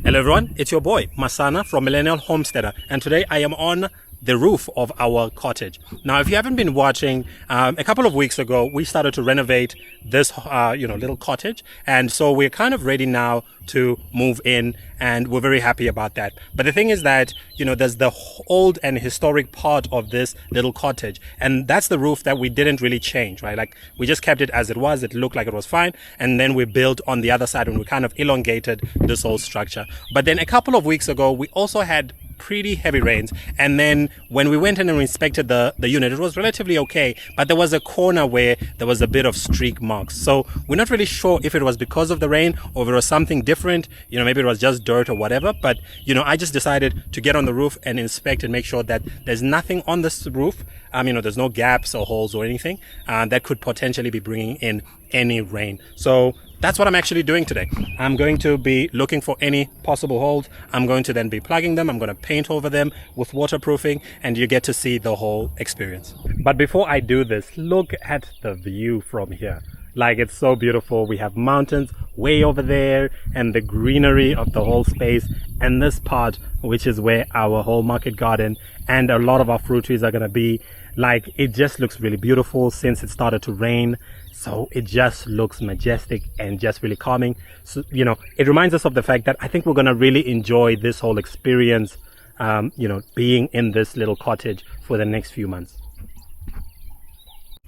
Hello everyone, it's your boy Masana from Millennial Homesteader, and today I am on the roof of our cottage. Now if you haven't been watching, a couple of weeks ago we started to renovate this little cottage, and so we're kind of ready now to move in, and we're very happy about that. But the thing is that there's the old and historic part of this little cottage, and that's the roof that we didn't really change, right? Like we just kept it as it was. It looked like it was fine, and then we built on the other side and we kind of elongated this whole structure. But then a couple of weeks ago we also had pretty heavy rains, and then when we went in and inspected the unit, it was relatively okay, but there was a corner where there was a bit of streak marks. So we're not really sure if it was because of the rain or if it was something different, maybe it was just dirt or whatever. But I just decided to get on the roof and inspect and make sure that there's nothing on this roof. There's no gaps or holes or anything that could potentially be bringing in any rain. So that's what I'm actually doing today. I'm going to be looking for any possible holes. I'm going to then be plugging them. I'm going to paint over them with waterproofing, and you get to see the whole experience. But before I do this, look at the view from here. Like, it's so beautiful. We have mountains way over there and the greenery of the whole space, and this part, which is where our whole market garden and a lot of our fruit trees are going to be. Like, it just looks really beautiful since it started to rain. So it just looks majestic and just really calming. So, it reminds us of the fact that I think we're going to really enjoy this whole experience, being in this little cottage for the next few months.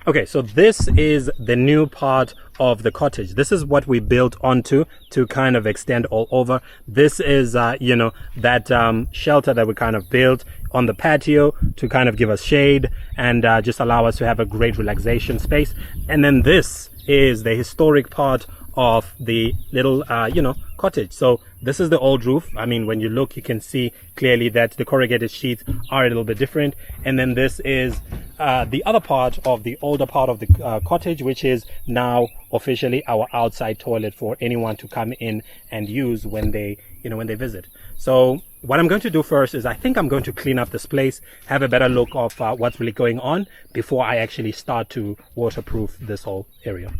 Okay, so this is the new part of the cottage. This is what we built onto to kind of extend all over. This is, that shelter that we kind of built on the patio to kind of give us shade and just allow us to have a great relaxation space. And then this is the historic part of the little, cottage. So this is the old roof. I mean, when you look, you can see clearly that the corrugated sheets are a little bit different. And then this is the other part of the older part of the cottage, which is now officially our outside toilet for anyone to come in and use when they visit. So what I'm going to do first is I think I'm going to clean up this place, have a better look of what's really going on before I actually start to waterproof this whole area.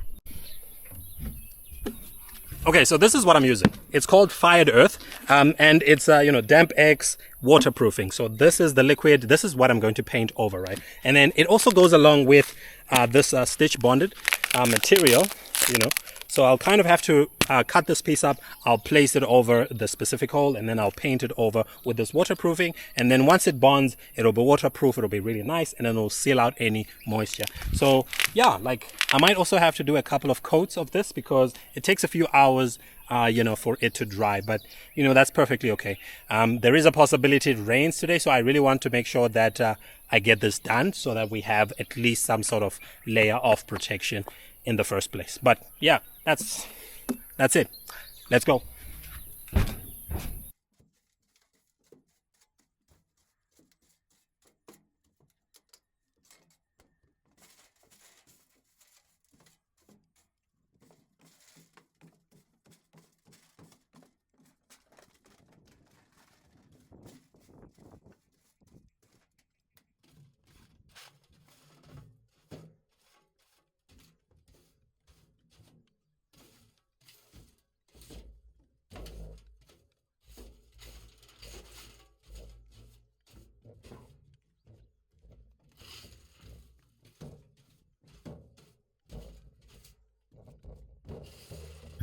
Okay, so this is what I'm using. It's called Fired Earth, and it's Damp X waterproofing. So this is the liquid. This is what I'm going to paint over, right? And then it also goes along with this stitch bonded material, So I'll kind of have to cut this piece up. I'll place it over the specific hole, and then I'll paint it over with this waterproofing. And then once it bonds, it'll be waterproof. It'll be really nice, and then it'll seal out any moisture. So yeah, like I might also have to do a couple of coats of this because it takes a few hours, for it to dry. But that's perfectly okay. There is a possibility it rains today, so I really want to make sure that I get this done so that we have at least some sort of layer of protection in the first place. But yeah, that's it. Let's go.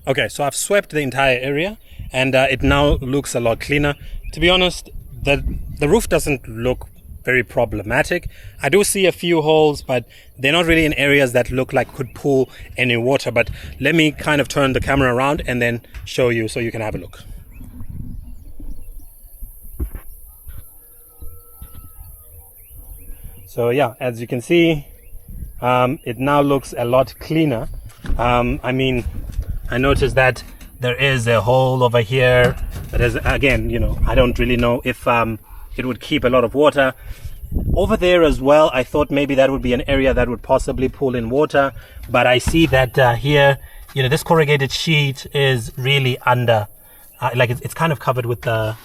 Okay, so I've swept the entire area, and it now looks a lot cleaner. To be honest, the roof doesn't look very problematic. I do see a few holes, but they're not really in areas that look like could pull any water. But let me kind of turn the camera around and then show you so you can have a look. So yeah, as you can see, it now looks a lot cleaner. I noticed that there is a hole over here that is, again, I don't really know if it would keep a lot of water. Over there as well, I thought maybe that would be an area that would possibly pull in water, but I see that here, this corrugated sheet is really under, it's kind of covered with the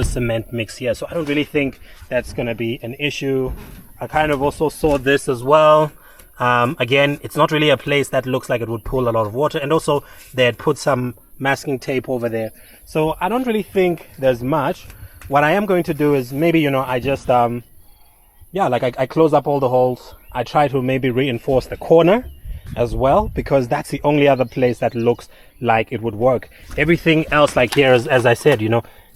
cement mix here, so I don't really think that's going to be an issue. I kind of also saw this as well. Again, it's not really a place that looks like it would pull a lot of water, and also they had put some masking tape over there. So I don't really think there's much. What I am going to do is maybe, I just, I close up all the holes. I try to maybe reinforce the corner as well, because that's the only other place that looks like it would work. Everything else, like here, as I said,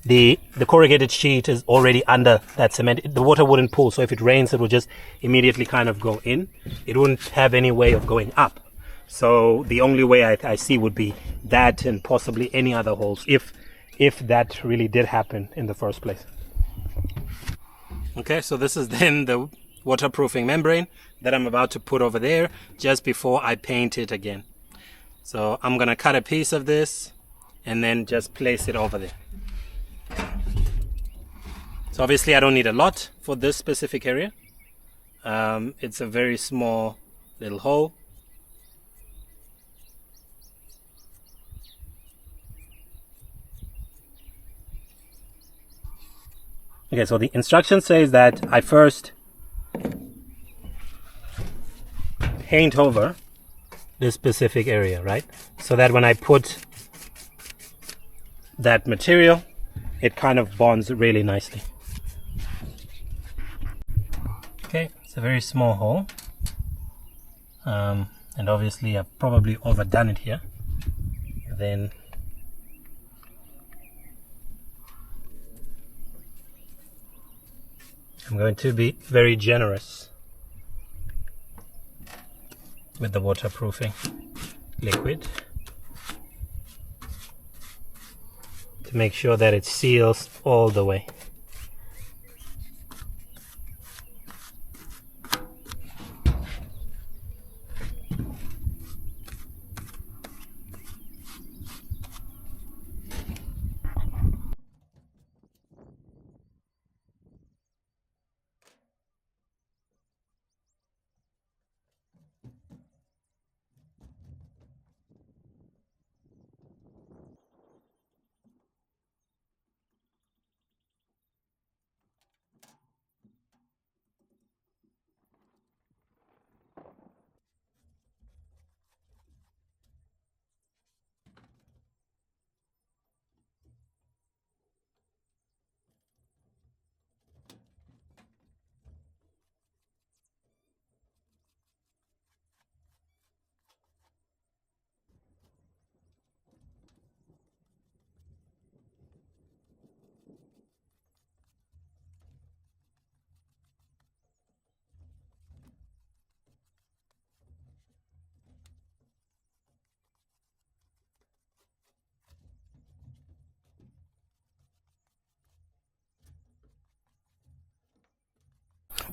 the corrugated sheet is already under that cement. The water wouldn't pool, so if it rains, it will just immediately kind of go in. It wouldn't have any way of going up. So the only way I see would be that, and possibly any other holes, if that really did happen in the first place. Okay, so this is then the waterproofing membrane that I'm about to put over there just before I paint it again. So I'm gonna cut a piece of this and then just place it over there. So obviously I don't need a lot for this specific area. It's a very small little hole. Okay, so the instruction says that I first paint over this specific area, right? So that when I put that material, it kind of bonds really nicely. Okay, it's a very small hole. And obviously I've probably overdone it here. Then I'm going to be very generous with the waterproofing liquid to make sure that it seals all the way.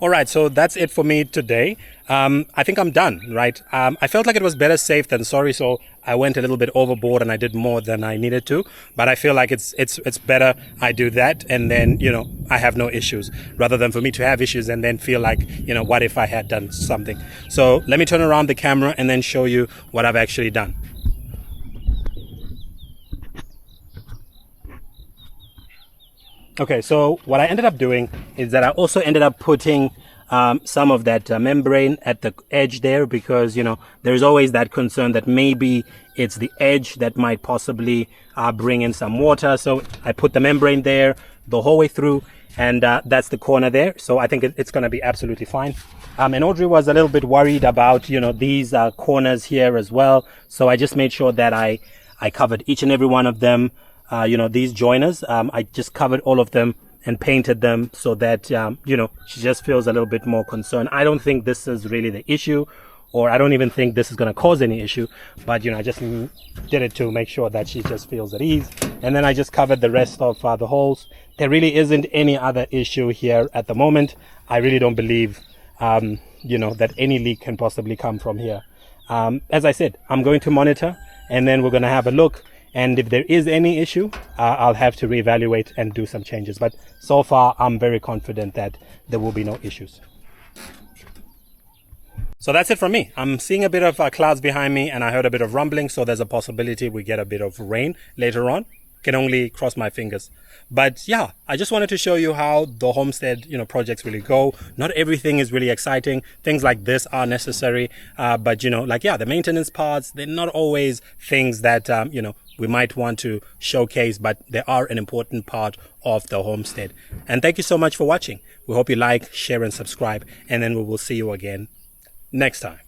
All right, so that's it for me today. I think I'm done, right? I felt like it was better safe than sorry, so I went a little bit overboard and I did more than I needed to. But I feel like it's better I do that, and then I have no issues, rather than for me to have issues and then feel like what if I had done something. So let me turn around the camera and then show you what I've actually done. Okay, so what I ended up doing is that I also ended up putting some of that membrane at the edge there, because there's always that concern that maybe it's the edge that might possibly bring in some water. So I put the membrane there the whole way through, and that's the corner there. So I think it's going to be absolutely fine. And Audrey was a little bit worried about these corners here as well. So I just made sure that I covered each and every one of them. These joiners, I just covered all of them and painted them so that, she just feels a little bit more concerned. I don't think this is really the issue, or I don't even think this is going to cause any issue, but, I just did it to make sure that she just feels at ease. And then I just covered the rest of the holes. There really isn't any other issue here at the moment. I really don't believe, that any leak can possibly come from here. As I said, I'm going to monitor, and then we're going to have a look. And if there is any issue, I'll have to reevaluate and do some changes. But so far, I'm very confident that there will be no issues. So that's it from me. I'm seeing a bit of clouds behind me, and I heard a bit of rumbling. So there's a possibility we get a bit of rain later on. Can only cross my fingers. But yeah, I just wanted to show you how the Homestead, projects really go. Not everything is really exciting. Things like this are necessary. But the maintenance parts, they're not always things that, we might want to showcase, but they are an important part of the homestead. And thank you so much for watching. We hope you like, share, and subscribe, and then we will see you again next time.